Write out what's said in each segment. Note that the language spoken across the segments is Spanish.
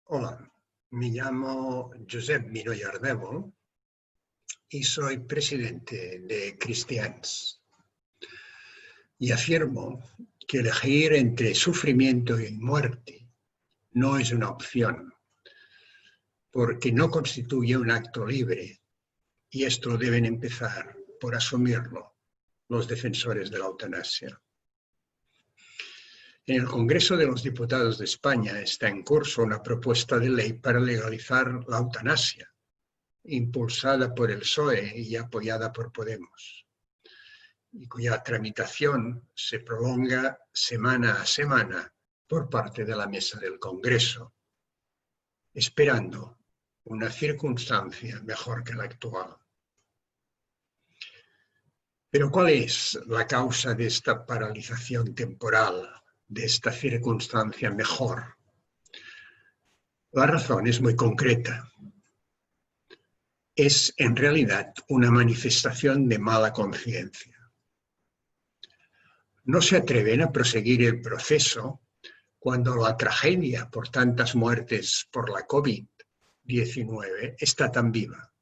Hola, me llamo Josep Miró i Ardèvol y soy presidente de Cristians. Y afirmo que elegir entre sufrimiento y muerte no es una opción, porque no constituye un acto libre, y esto deben empezar por asumirlo los defensores de la eutanasia. En el Congreso de los Diputados de España está en curso una propuesta de ley para legalizar la eutanasia, impulsada por el PSOE y apoyada por Podemos, y cuya tramitación se prolonga semana a semana por parte de la mesa del Congreso, esperando una circunstancia mejor que la actual. Pero ¿cuál es la causa de esta paralización temporal, de esta circunstancia mejor? La razón es muy concreta. Es en realidad una manifestación de mala conciencia. No se atreven a proseguir el proceso cuando la tragedia por tantas muertes por la COVID-19 está tan viva.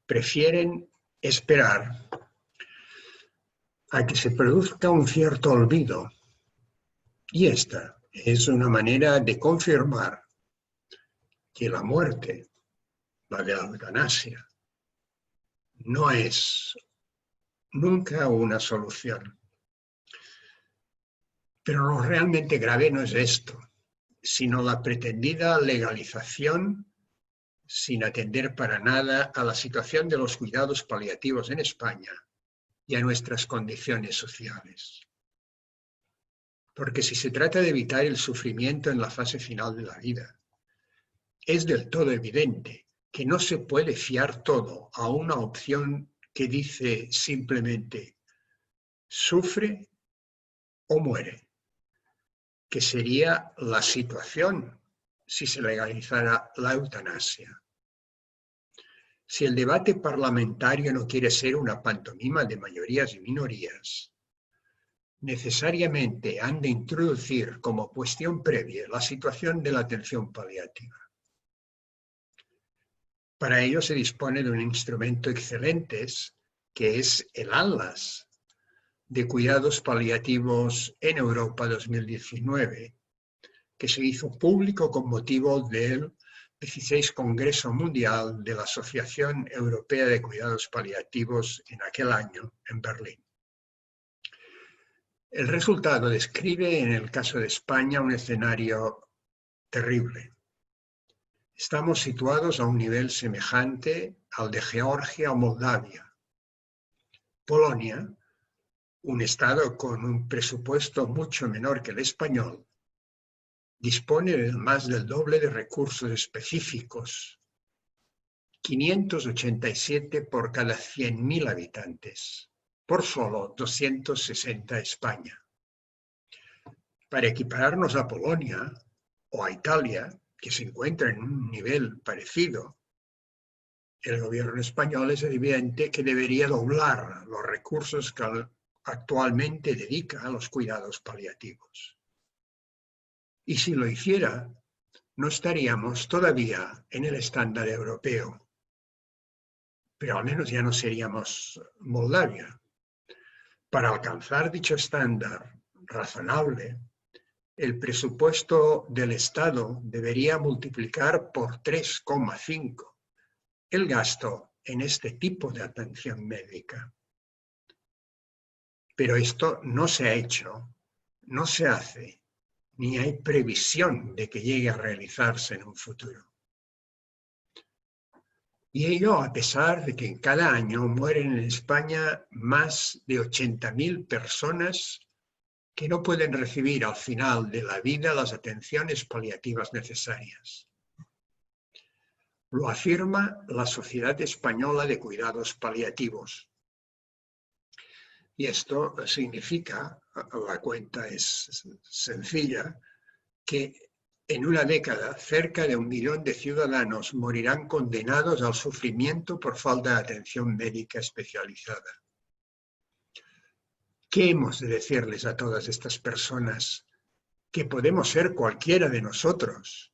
Prefieren esperar a que se produzca un cierto olvido. Y esta es una manera de confirmar que la muerte, la de la eutanasia, no es nunca una solución. Pero lo realmente grave no es esto, sino la pretendida legalización sin atender para nada a la situación de los cuidados paliativos en España y a nuestras condiciones sociales. Porque si se trata de evitar el sufrimiento en la fase final de la vida, es del todo evidente que no se puede fiar todo a una opción que dice simplemente sufre o muere, que sería la situación si se legalizara la eutanasia. Si el debate parlamentario no quiere ser una pantomima de mayorías y minorías, necesariamente han de introducir como cuestión previa la situación de la atención paliativa. Para ello se dispone de un instrumento excelente, que es el Atlas de Cuidados Paliativos en Europa 2019, que se hizo público con motivo del 16 Congreso Mundial de la Asociación Europea de Cuidados Paliativos en aquel año en Berlín. El resultado describe, en el caso de España, un escenario terrible. Estamos situados a un nivel semejante al de Georgia o Moldavia. Polonia, un estado con un presupuesto mucho menor que el español, dispone de más del doble de recursos específicos, 587 por cada 100.000 habitantes, por solo 260 España. Para equipararnos a Polonia o a Italia, que se encuentra en un nivel parecido, el gobierno español es evidente que debería doblar los recursos que actualmente dedica a los cuidados paliativos. Y si lo hiciera, no estaríamos todavía en el estándar europeo, pero al menos ya no seríamos Moldavia. Para alcanzar dicho estándar razonable, el presupuesto del Estado debería multiplicar por 3,5 el gasto en este tipo de atención médica. Pero esto no se ha hecho, no se hace, ni hay previsión de que llegue a realizarse en un futuro. Y ello a pesar de que en cada año mueren en España más de 80.000 personas que no pueden recibir al final de la vida las atenciones paliativas necesarias. Lo afirma la Sociedad Española de Cuidados Paliativos. Y esto significa, la cuenta es sencilla, que en una década cerca de 1 millón de ciudadanos morirán condenados al sufrimiento por falta de atención médica especializada. ¿Qué hemos de decirles a todas estas personas? Que podemos ser cualquiera de nosotros,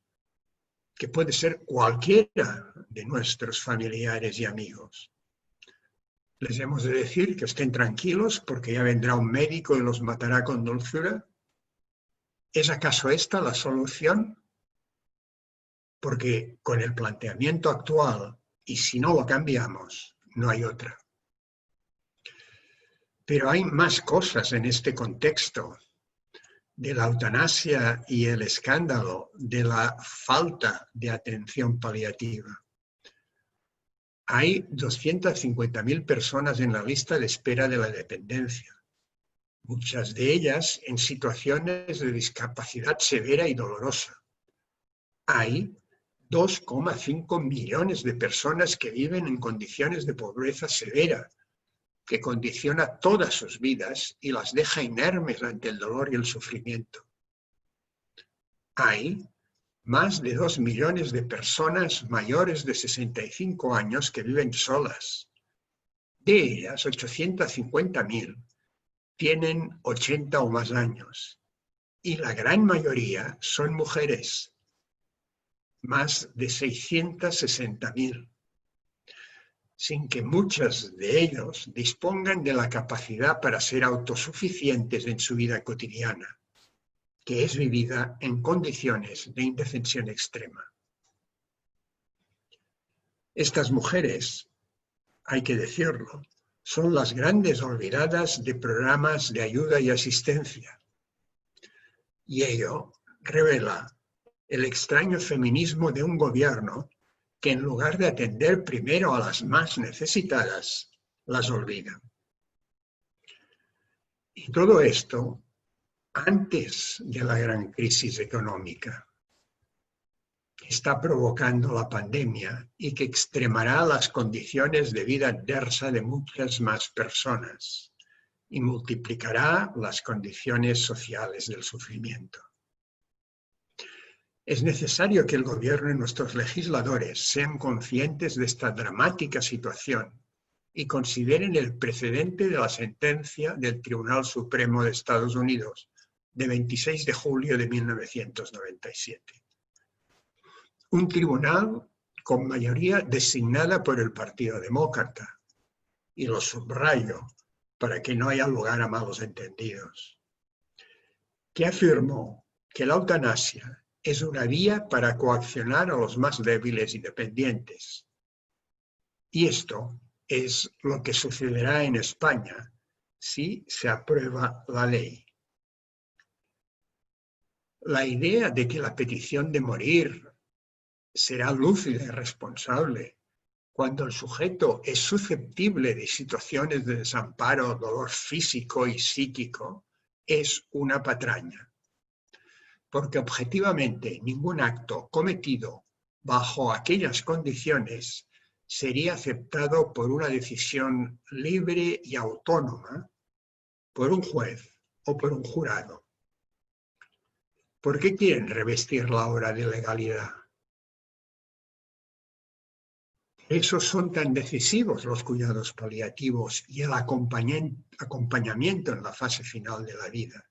que puede ser cualquiera de nuestros familiares y amigos. ¿Les hemos de decir que estén tranquilos porque ya vendrá un médico y los matará con dulzura? ¿Es acaso esta la solución? Porque con el planteamiento actual, y si no lo cambiamos, no hay otra. Pero hay más cosas en este contexto de la eutanasia y el escándalo de la falta de atención paliativa. Hay 250.000 personas en la lista de espera de la dependencia, muchas de ellas en situaciones de discapacidad severa y dolorosa. Hay 2,5 millones de personas que viven en condiciones de pobreza severa, que condiciona todas sus vidas y las deja inermes ante el dolor y el sufrimiento. Hay más de 2 millones de personas mayores de 65 años que viven solas. De ellas, 850.000 tienen 80 o más años y la gran mayoría son mujeres, más de 660.000. Sin que muchos de ellos dispongan de la capacidad para ser autosuficientes en su vida cotidiana, que es vivida en condiciones de indefensión extrema. Estas mujeres, hay que decirlo, son las grandes olvidadas de programas de ayuda y asistencia. Y ello revela el extraño feminismo de un gobierno que en lugar de atender primero a las más necesitadas, las olvida. Y todo esto antes de la gran crisis económica que está provocando la pandemia y que extremará las condiciones de vida adversa de muchas más personas y multiplicará las condiciones sociales del sufrimiento. Es necesario que el gobierno y nuestros legisladores sean conscientes de esta dramática situación y consideren el precedente de la sentencia del Tribunal Supremo de Estados Unidos de 26 de julio de 1997. Un tribunal con mayoría designada por el Partido Demócrata, y lo subrayo para que no haya lugar a malos entendidos, que afirmó que la eutanasia es una vía para coaccionar a los más débiles y dependientes. Y esto es lo que sucederá en España si se aprueba la ley. La idea de que la petición de morir será lúcida y responsable cuando el sujeto es susceptible de situaciones de desamparo, dolor físico y psíquico, es una patraña. Porque objetivamente ningún acto cometido bajo aquellas condiciones sería aceptado por una decisión libre y autónoma por un juez o por un jurado. ¿Por qué quieren revestirla ahora de legalidad? Esos son tan decisivos los cuidados paliativos y el acompañamiento en la fase final de la vida.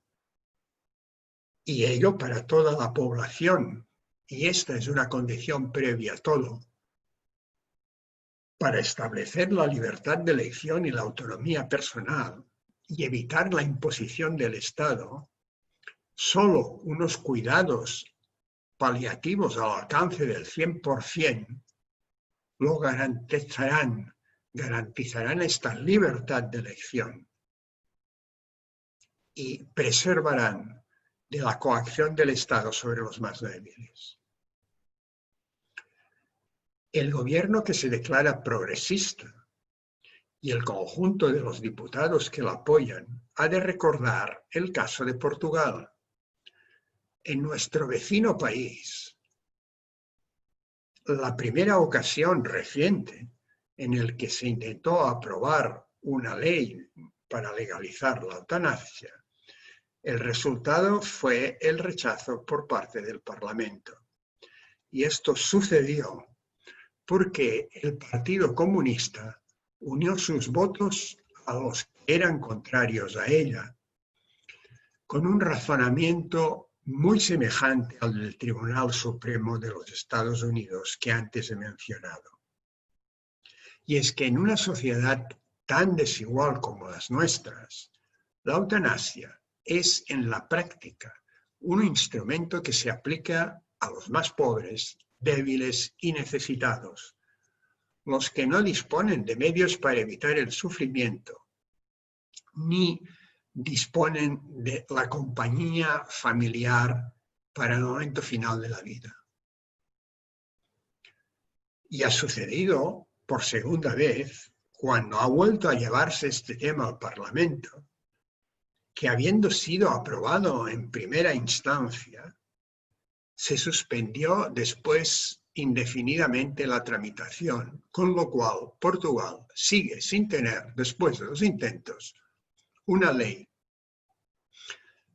Y ello para toda la población, y esta es una condición previa a todo, para establecer la libertad de elección y la autonomía personal y evitar la imposición del Estado. Solo unos cuidados paliativos al alcance del 100% lo garantizarán esta libertad de elección y preservarán de la coacción del Estado sobre los más débiles. El gobierno que se declara progresista y el conjunto de los diputados que lo apoyan ha de recordar el caso de Portugal. En nuestro vecino país, la primera ocasión reciente en el que se intentó aprobar una ley para legalizar la eutanasia, el resultado fue el rechazo por parte del Parlamento. Y esto sucedió porque el Partido Comunista unió sus votos a los que eran contrarios a ella, con un razonamiento muy semejante al del Tribunal Supremo de los Estados Unidos que antes he mencionado. Y es que en una sociedad tan desigual como las nuestras, la eutanasia es en la práctica un instrumento que se aplica a los más pobres, débiles y necesitados, los que no disponen de medios para evitar el sufrimiento, ni disponen de la compañía familiar para el momento final de la vida. Y ha sucedido por segunda vez, cuando ha vuelto a llevarse este tema al Parlamento, que habiendo sido aprobado en primera instancia, se suspendió después indefinidamente la tramitación, con lo cual Portugal sigue sin tener, después de los intentos, una ley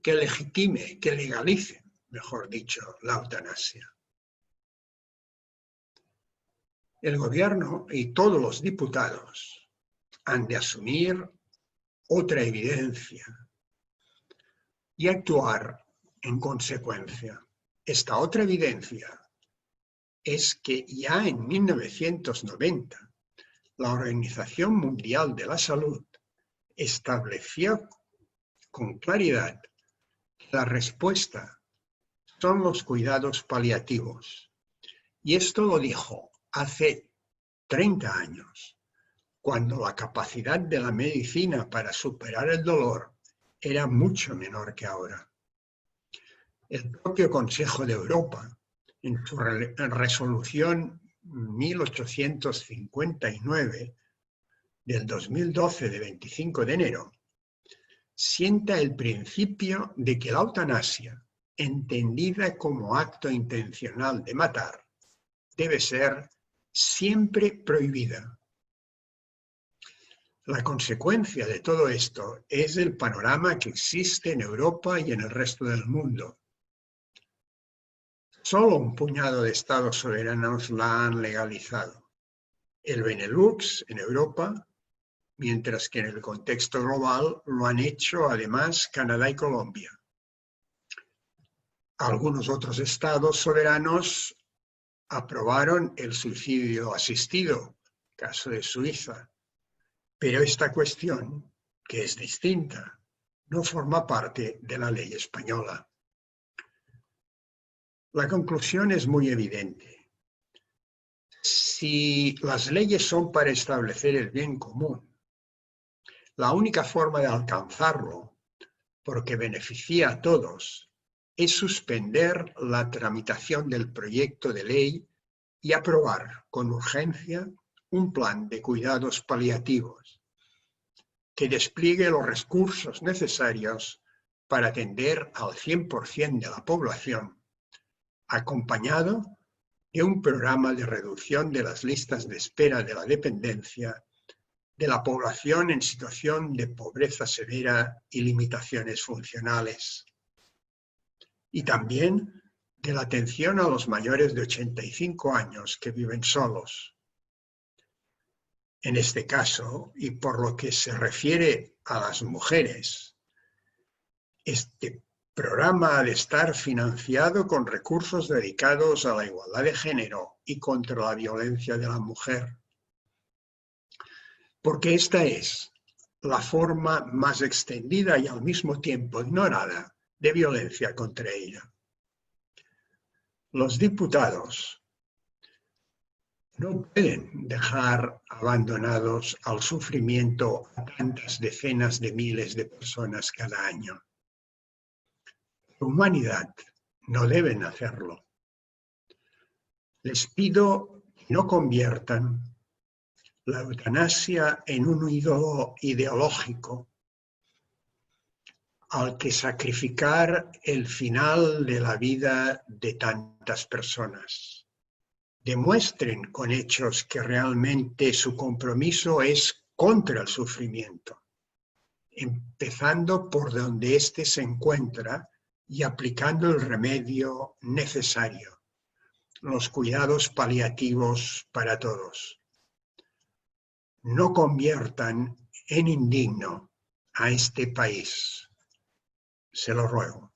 que legitime, que legalice, mejor dicho, la eutanasia. El gobierno y todos los diputados han de asumir otra evidencia y actuar en consecuencia. Esta otra evidencia es que ya en 1990 la Organización Mundial de la Salud estableció con claridad que la respuesta son los cuidados paliativos. Y esto lo dijo hace 30 años, cuando la capacidad de la medicina para superar el dolor era mucho menor que ahora. El propio Consejo de Europa, en su resolución 1859 del 2012 de 25 de enero, sienta el principio de que la eutanasia, entendida como acto intencional de matar, debe ser siempre prohibida. La consecuencia de todo esto es el panorama que existe en Europa y en el resto del mundo. Solo un puñado de estados soberanos la han legalizado. El Benelux en Europa, mientras que en el contexto global lo han hecho además Canadá y Colombia. Algunos otros estados soberanos aprobaron el suicidio asistido, caso de Suiza, pero esta cuestión, que es distinta, no forma parte de la ley española. La conclusión es muy evidente. Si las leyes son para establecer el bien común, la única forma de alcanzarlo, porque beneficia a todos, es suspender la tramitación del proyecto de ley y aprobar con urgencia un plan de cuidados paliativos que despliegue los recursos necesarios para atender al 100% de la población, acompañado de un programa de reducción de las listas de espera de la dependencia de la población en situación de pobreza severa y limitaciones funcionales. Y también de la atención a los mayores de 85 años que viven solos. En este caso, y por lo que se refiere a las mujeres, este programa ha de estar financiado con recursos dedicados a la igualdad de género y contra la violencia de la mujer. Porque esta es la forma más extendida y al mismo tiempo ignorada de violencia contra ella. Los diputados no pueden dejar abandonados al sufrimiento a tantas decenas de miles de personas cada año. La humanidad no deben hacerlo. Les pido que no conviertan la eutanasia en un ídolo ideológico al que sacrificar el final de la vida de tantas personas. Demuestren con hechos que realmente su compromiso es contra el sufrimiento, empezando por donde éste se encuentra y aplicando el remedio necesario, los cuidados paliativos para todos. No conviertan en indigno a este país. Se lo ruego.